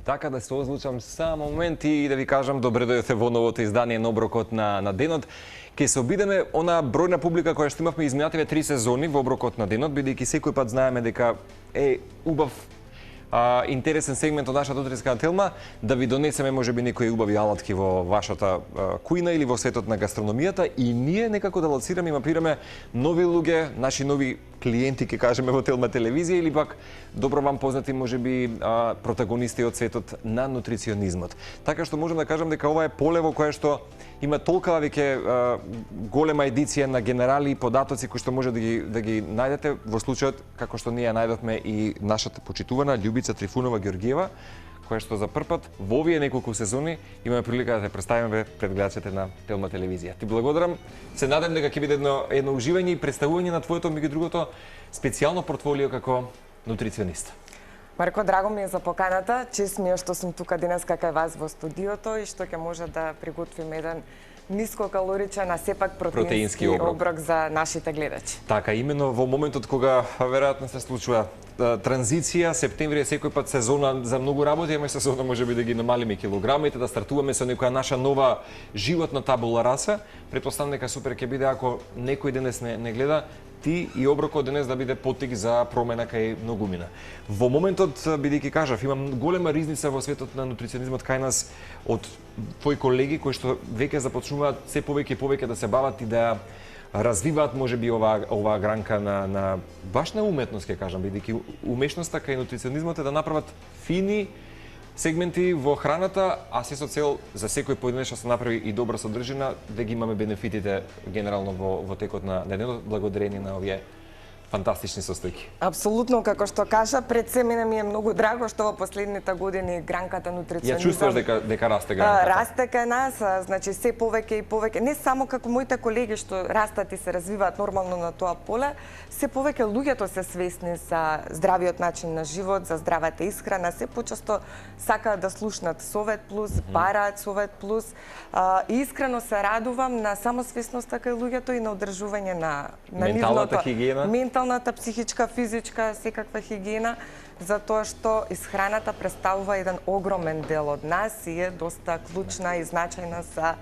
така да се озвучам само момент и да ви кажам добре дојдовте во новото издание на Оброкот на денот. Ке се обидеме она бројна публика која што имавме изминативе 3 сезони во Оброкот на денот, бидејќи секој пат знаеме дека е убав интересен сегмент од нашата утринска телма, да ви донесеме можеби некои убави алатки во вашата кујна или во светот на гастрономијата, и ние некако да лоцираме и мапираме нови луѓе, наши нови клиенти, ке кажеме, во Телма телевизија, или пак добро вам познати можеби протагонисти од светот на нутриционизмот. Така што можам да кажам дека ова е поле во кое што има толкова веќе голема едиција на генерали и податоци кои што може да ги најдете во случајот како што ние ја најдовме и нашата почитувана Љубица Трифунова Ѓоргиева, која што за прв пат во овие неколку сезони имаме прилика да те представиме пред гледачите на Телма телевизија. Ти благодарам. Се надам дека ќе биде едно уживање и представување на твоето, меѓу другото, специјално портфолио како нутриционист. Марко, драго ми е за поканата. Чест ми е што сум тука денес кај вас во студиото и што ќе може да приготвиме еден нискокалоричен, а сепак протеински оброк за нашите гледачи. Така, именно во моментот кога веројатно се случува транзиција, септември е секој пат сезона за многу работи, имаме сезона можеби да ги намалиме килограмите, да стартуваме со некоја наша нова животна табула раса. Претпоставам дека супер ќе биде ако некој денес не гледа, ти и оброкот денес да биде поттик за промена кај многумина. Во моментот, бидејќи кажав, имам голема ризница во светот на нутриционизмот кај нас од твои колеги кои што веќе започнуваат се повеќе и повеќе да се бават и да развиваат можеби оваа гранка на баш на уметност, ќе кажам, бидејќи умешноста кај нутриционизмот е да направат фини сегменти во храната, а се со цел за секој поединечно се направи и добра содржина, да ги имаме бенефитите генерално во текот на денот, благодарение на овие фантастични состојки. Апсолутно, како што кажа, пред се мене ми е многу драго што во последните години гранката нутриционизам ја чувствуваш дека расте гранката. Расте кај нас, значи се повеќе и повеќе, не само како моите колеги што растат и се развиваат нормално на тоа поле, се повеќе луѓето се свесни за здравиот начин на живот, за здравата исхрана, се почесто сакаат да слушнат Совет плюс, бараат Совет плюс, и искрено се радувам на самосвесноста кај луѓето и на одржување на менталната хигиена, менталната, психичка, физичка, секаква хигиена, затоа што исхраната представува еден огромен дел од нас и е доста клучна и значајна за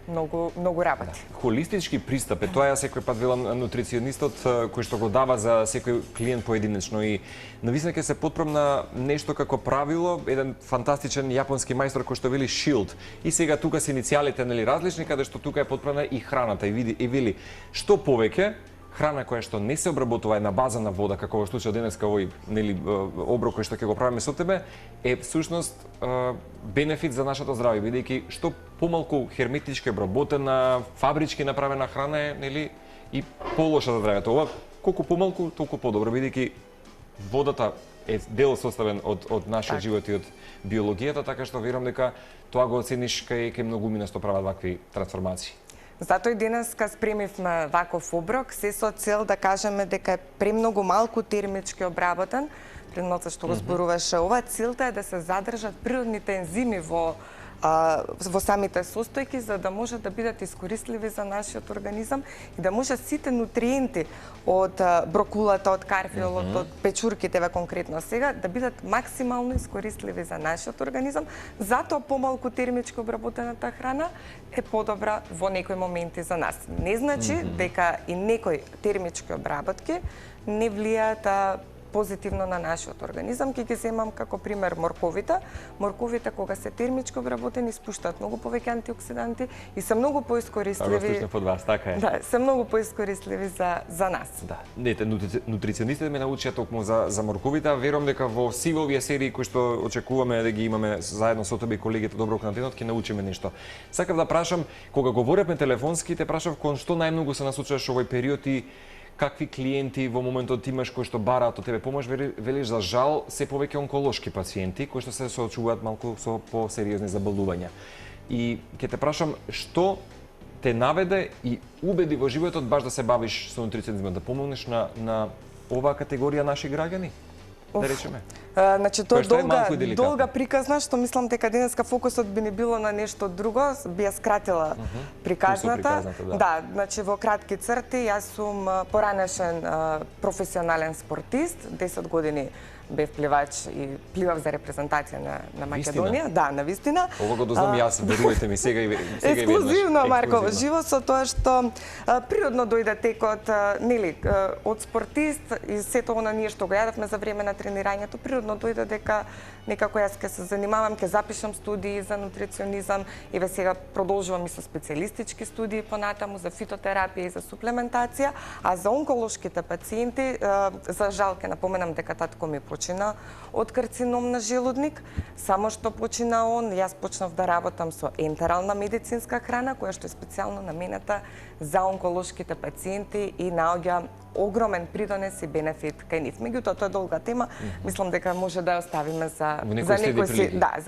многу работи. Холистички пристап е тоа, ја секој пат велам нутриционистот кој што го дава за секој клиент поединечно, и навистина ќе се потпрем на нешто како правило, еден фантастичен јапонски мајстор кој што вели Shield. И сега тука се иницијалите различни, каде што тука е потпрена и храната и вели што повеќе храна која што не се обработува на база на вода, како во случајот денеска овој оброк кој што ќе го правиме со тебе, е всушност бенефит за нашето здравје, бидејќи што помалку херметички обработена, фабрички направена храна е и полоша за здравјето. Ова колку помалку, толку подобро, бидејќи водата е дел составен од нашиот живот и од биологијата, така што верувам дека тоа го оцениш кај многумина што прават вакви трансформации. Затоа и денеска спремивме ваков оброк, се со цел да кажеме дека е премногу малку термички обработен, предноца што го зборуваше ова, целта е да се задржат природните ензими во самите состојки, за да може да бидат искористливи за нашиот организам и да може сите нутриенти од брокулата, од карфиолот, од печурките конкретно сега, да бидат максимално искористливи за нашиот организам. Затоа помалку термички обработената храна е подобра во некои моменти за нас. Не значи дека и некои термички обработки не влијаат позитивно на нашиот организам. Ќе ги земам како пример морковите. Морковите кога се термички обработени спуштаат многу повеќе антиоксиданти и се многу поискористливи. Од вас, така е. Да, се многу поискористливи за нас. Да. Нутриционистите ме научија токму за морковите, верувам дека во сиве овие серии кои што очекуваме да ги имаме заедно со тебе и колегите Доброк на денот, ќе научиме нешто. Сакав да прашам, кога говоревме телефонски, те прашав кон што најмногу се насочуваш овој период и какви клиенти во моментот имаш кои што бараат од тебе помош, велиш за жал се повеќе онколошки пациенти кои што се соочуваат малку со посериозни заболувања. И ќе те прашам што те наведе и убеди во животот баш да се бавиш со нутриционизмот, да помогнеш на оваа категорија наши граѓани? Да речеме. Значи тоа е долга приказна, што мислам дека денеска фокусот би ни било на нешто друго, би ја скратила приказната. Да, значи во кратки црти, јас сум поранешен професионален спортист, 10 години бев пливач и пливав за репрезентација на Македонија. Да, на вистина. Ова го дознам јас, верувате ми, сега и веднаш. Ексклузивно, Марко, живо со тоа што природно дојде текот, нели, од спортист и сето она ние што го јадевме за време на тренирањето, природно дојде дека некако јас ќе се занимавам, ќе запишам студии за нутриционизам и ве сега продолжувам и со специјалистички студии понатаму за фитотерапија и за суплементација, а за онколошките пациенти, за жал ќе напоменам дека татко ми почина од карцином на желудник, само што почина он, јас почнав да работам со ентерална медицинска храна, која што е специјално наменета за онколошките пациенти и наоѓа огромен придонес и бенефит кај нив. Меѓутоа, тоа е долга тема, мислам дека може да ја оставиме за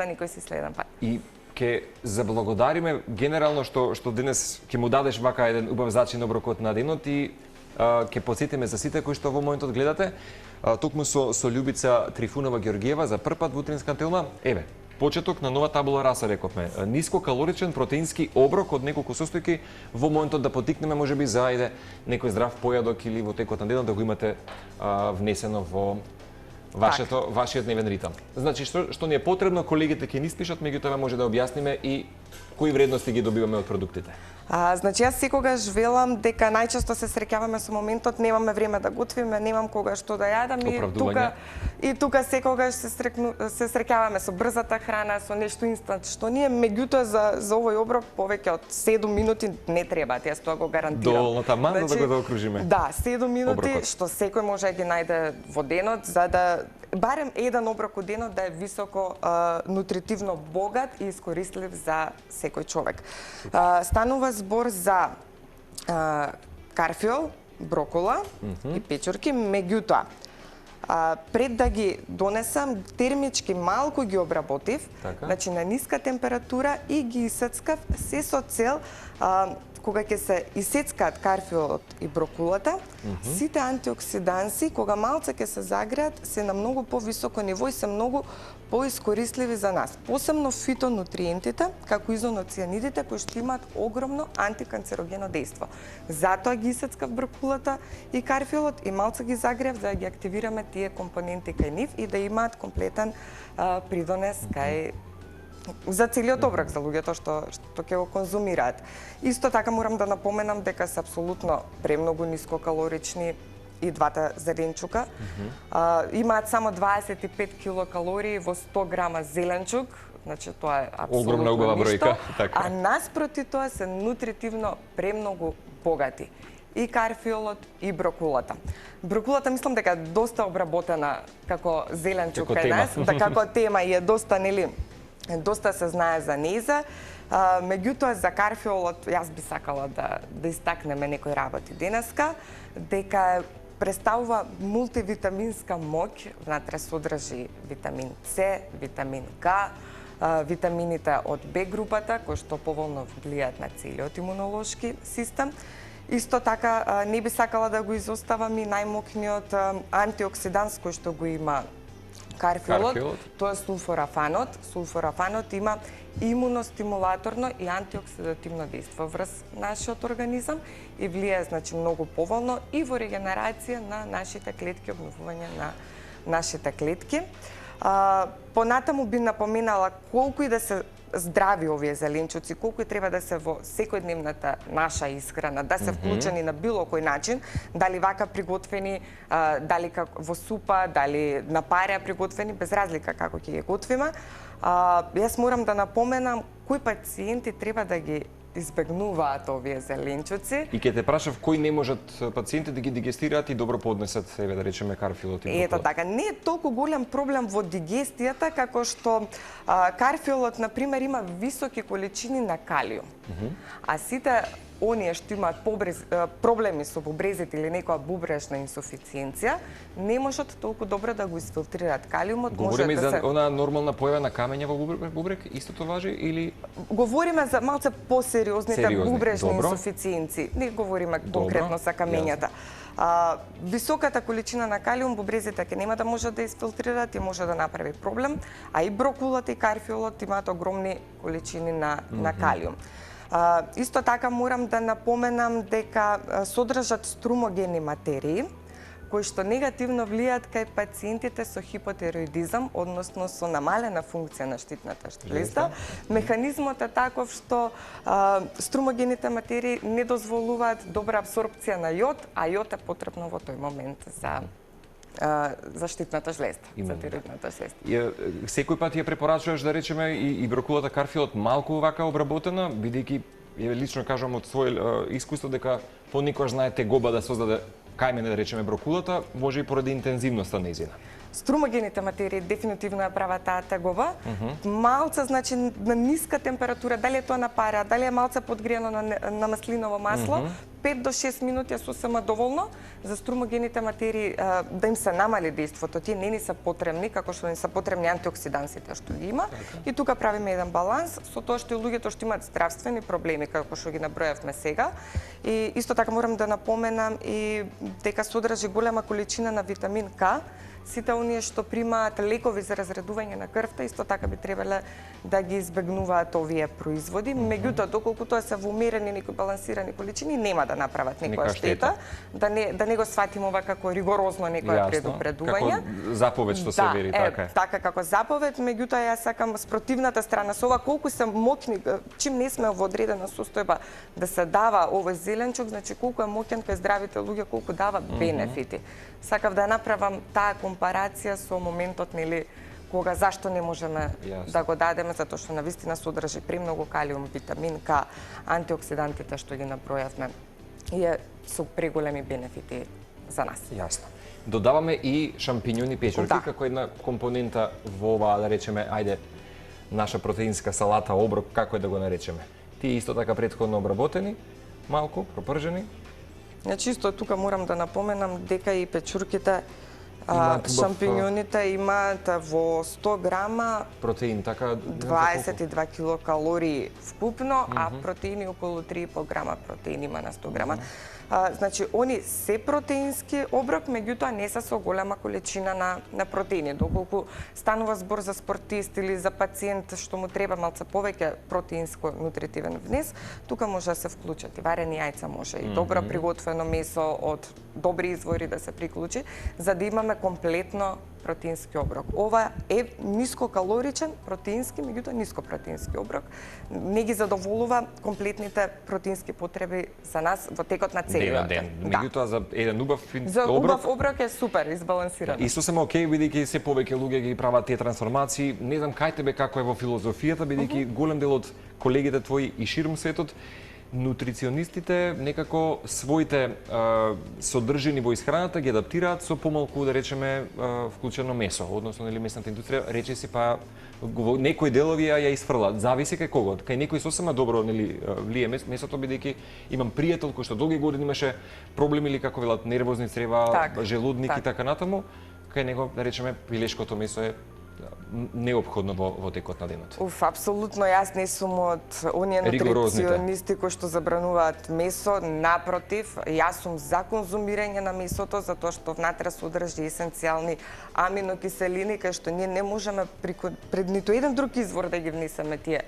некој си следен пат. И ќе заблагодариме генерално што денес ќе му дадеш вака еден убав зачин оброкот на денот и ќе потсетиме за сите кои што во моментот гледате, токму со Љубица Трифунова Ѓоргиева за прв пат во утринска антена. Еве, почеток на нова табула раса, рековме. Нискокалоричен протеински оброк од неколку состојки, во моментот да потикнеме можеби за некој здрав појадок или во текот на денот да го имате внесено во вашиот дневен ритам. Значи, што ни е потребно, колегите ќе ни спишат, меѓутоа може да објасниме и кои вредности ги добиваме од продуктите. Значи, јас секогаш велам дека најчесто се среќаваме со моментот, немаме време да готвиме, немам кога што да јадам и тука секогаш се среќаваме со брзата храна, со нешто инстант, што ние меѓутоа за овој оброк повеќе од 7 минути не требаат, јас тоа го гарантирам. Доволно таман да го заокружиме. Да, 7 минути што секој може да ги најде во денот за да барем еден оброк од денот да е високо нутритивно богат и искористлив за секој човек. Станува збор за карфиол, брокола и печурки, меѓутоа пред да ги донесам, термички малку ги обработив, значи на ниска температура и ги исецкав се со цел кога ќе се исецкаат карфиолот и брокулата, сите антиоксиданси, кога малце ќе се загреат, се на многу повисоко ниво и се многу поискористливи за нас. Посебно фитонутриентите, како изоноцианидите, кои што имаат огромно антиканцерогено дејство. Затоа ги исецкав брокулата и карфиолот и малце ги загреав за да ги активираме тие компоненти кај нив и да имаат комплетен придонес кај за целиот оброк за луѓето што ќе го конзумираат. Исто така морам да напоменам дека се апсолутно премногу нискокалорични и двата зеленчука. Имаат само 25 килокалории во 100 грама зеленчук, значи тоа е апсолутно огромна убава бројка, така. А наспроти тоа се нутритивно премногу богати. И карфиолот и брокулата. Брокулата мислам дека е доста обработена како зеленчук кај нас, да како тема и е доста, нели, доста се знае за нејза. Меѓутоа за карфиолот јас би сакала да истакнеме некои работи денеска, дека представува мултивитаминска моќ, внатре содржи витамин С, витамин К, витамините од Б групата, кои што поволно влијаат на целиот имунолошки систем. Исто така не би сакала да го изоставам и најмокниот антиоксиданс кој што го има карфиолот, тоа е сулфорафанот. Сулфорафанот има имуностимулаторно и антиоксидативно дејство врз нашиот организам и влијае значи многу поволно и во регенерација на нашите клетки, обновување на нашите клетки. Понатаму би напоменала колку и да се здрави овие зеленчуци, колку и треба да се во секојдневната наша исхрана, да се вклучени на било кој начин, дали вака приготвени, дали во супа, дали на пареа приготвени, без разлика како ќе ги готвиме. Јас морам да напоменам кои пациенти треба да ги избегнуваат овие зеленчуци. И ќе те прашав кои не можат пациенти да ги дигестираат и добро поднесат, еве да речеме карфиолот и брокола. Ето така, не е толку голем проблем во дигестијата како што карфиолот на пример има високи количини на калиум. А сите оние што имаат проблеми со бубрезите или некоја бубрежна инсуфициенција, не можат толку добро да го изфилтрираат калиумот. Говориме за она нормална појава на камења во бубрек, истото важи или говориме за малце посериозните бубрежни инсуфициенции. Не говориме конкретно за камењата. Високата количина на калиум бубрезите ќе нема да можат да изфилтрираат и може да направи проблем, а и брокулата и карфиолот имаат огромни количини на калиум. Исто така морам да напоменам дека содржат струмогени материи, кои што негативно влијаат кај пациентите со хипотероидизам, односно со намалена функција на штитната жлезда. Механизмот е таков што струмогените материи не дозволуваат добра абсорбција на јод, а јод е потребно во тој момент за штитната жлезда, за тироидната жлезда. Секој пат ја препорачуваш да речеме и брокулата карфилот малку вака обработена, бидејќи лично кажам од свој искуство дека понекогаш знае тегоба да создаде кај мене да речеме брокулата, може и поради интензивноста нејзина. Струмогените материи дефинитивно ја прават таа тегоба. Малце, значи на ниска температура, дали е тоа на пара, дали е малце подгриено на маслиново масло, 5 до 6 минути е сосема доволно за струмогените материи да им се намали дејството. Тие не ни се потребни, како што ни се потребни антиоксидансите што ги има. И тука правиме еден баланс со тоа што и луѓето што имаат здравствени проблеми, како што ги набројавме сега. И исто така морам да напоменам и дека содржи голема количина на витамин К. Сите оние што примаат лекови за разредување на крвта, исто така би требале да ги избегнуваат овие производи. Меѓутоа, доколку тоа се во умерени некои балансирани количини, нема да направат некоја штета. Да не го сватиме ова како ригорозно некое предупредување. Како заповед што се вели, така е. Така како заповед, меѓутоа јас сакам спротивната страна со ова колку се моќни, чим не сме во одредена состојба да се дава овој зеленчук, значи колку е моќен кај здравите луѓе, колку дава бенефити. Сакав да направам таа компарација со моментот, нели, кога зашто не можеме да го дадеме, затоа што навистина содржи премногу калиум, витамин К, антиоксидантите што ги набројавме, и е со преголеми бенефити за нас. Јасно. Додаваме и шампињони печурки како една компонента во оваа, да речеме, ајде, наша протеинска салата, оброк, како е да го наречеме. Тие исто така претходно обработени, малку пропржени. Значи, исто тука морам да напоменам дека и печурките, шампињоните имаат во 100 грама протеин, така 22 килокалории вкупно, а протеини околу 3,5 грама протеин има на 100 грама. Значи, они се протеински оброк, меѓутоа не се со голема количина на протеини. Доколку станува збор за спортист или за пациент што му треба малце повеќе протеинско нутритивен внес, тука може да се вклучат и варени јајца, може и добро приготвено месо од добри извори да се приклучи, за да имаме комплетно протеински оброк. Ова е нискокалоричен, протеински, меѓутоа нископротеински оброк. Не ги задоволува комплетните протеински потреби за нас во текот на целиот ден. Меѓутоа за еден убав за убав оброк е супер избалансиран. И сосема окей, бидејќи се повеќе луѓе ги прават тие трансформации. Не знам кај тебе како е во филозофијата, бидејќи голем дел од колегите твои и ширум светот, нутриционистите некако своите содржини во исхраната ги адаптираат со помалку, да речеме, вклучено месо, односно нели месната индустрија речиси па некои делови ја исфрлат, зависи кај кого. Кај некој сосема добро нели влие месото, бидејќи имам пријател кој што долги години имаше проблеми или како велат нервозни црева, желудник и така натаму, кај него, да речеме, пилешкото месо е неопходно во текот на денот. Апсолутно, јас не сум од оние нутриционисти кои што забрануваат месо, напротив, јас сум за конзумирање на месото затоа што внатре содржи есенцијални аминокиселини кај што ние не можеме пред ниту еден друг извор да ги внесеме тие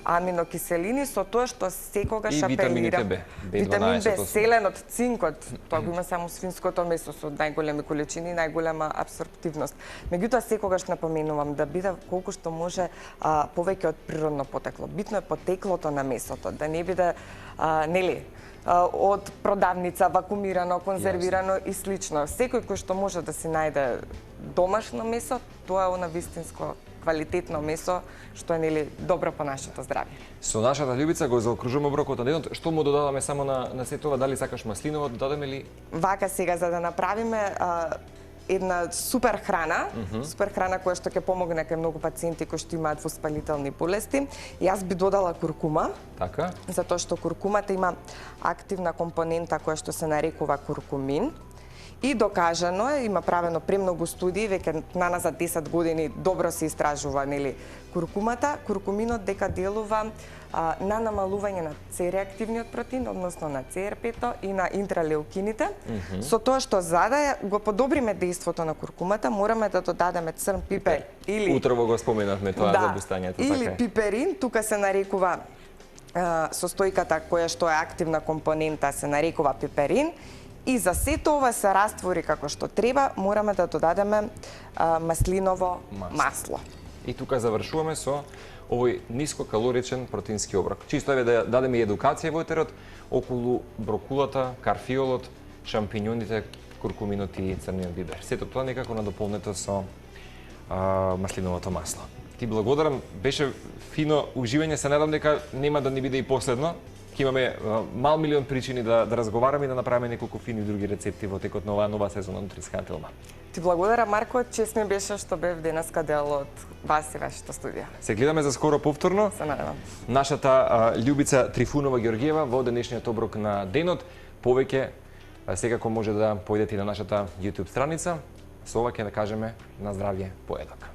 аминокиселини со тоа што секогаш апелирам. Витамин Б, селенот, цинкот, тоа го има само свинското месо со најголеми количини, најголема абсорптивност. Меѓутоа секогаш напоменувам да биде колку што може повеќе од природно потекло. Битно е потеклото на месото, да не биде нели од продавница, вакуумирано, конзервирано и слично. Секој кој што може да си најде домашно месо, тоа е она вистинско квалитетно месо што е нели добро по нашето здравје. Со нашата Љубица го заокружуваме оброкот на денот. Што му додадаме само на сето ова? Дали сакаш маслиново, додадеме ли? Вака сега за да направиме една супер храна која што ќе помогне кај многу пациенти кои што имаат воспалителни болести. Јас би додала куркума. Така. Затоа што куркумата има активна компонента која што се нарекува куркумин. И докажано е, има правено премногу студии, веќе наназад 10 години добро се истражува нели куркумата, куркуминот дека делува на намалување на C-реактивниот протеин, односно на CRP-то и на интралеукините. Со тоа што за да го подобриме дејството на куркумата, мораме да додадеме црн пипер или утрово го споменавме тоа за бустањето, така или пиперин, тука се нарекува состојката која што е активна компонента се нарекува пиперин, И за сето ова се раствори како што треба, мораме да додадеме маслиново масло. И тука завршуваме со овој нискокалоричен протеински оброк. Чисто еве да дадеме и едукација во етерот околу брокулата, карфиолот, шампиньоните, куркуминот и црниот бибер. Сето тоа некако надополнето со маслиновото масло. Ти благодарам, беше фино уживање, се надам дека нема да ни биде и последно. Ќе имаме мал милион причини да разговараме и да направиме неколку фини други рецепти во текот на оваа нова сезона на Нутрискателна. Ти благодарам, Марко, чест ми беше што бев денеска дел од вас и вашето студија. Се гледаме за скоро повторно. Се надевам. Нашата Љубица Трифунова Ѓоргиева во денешниот оброк на денот. Повеќе секако може да појдете и на нашата YouTube страница. Со ова ќе да кажеме на здравје поедок.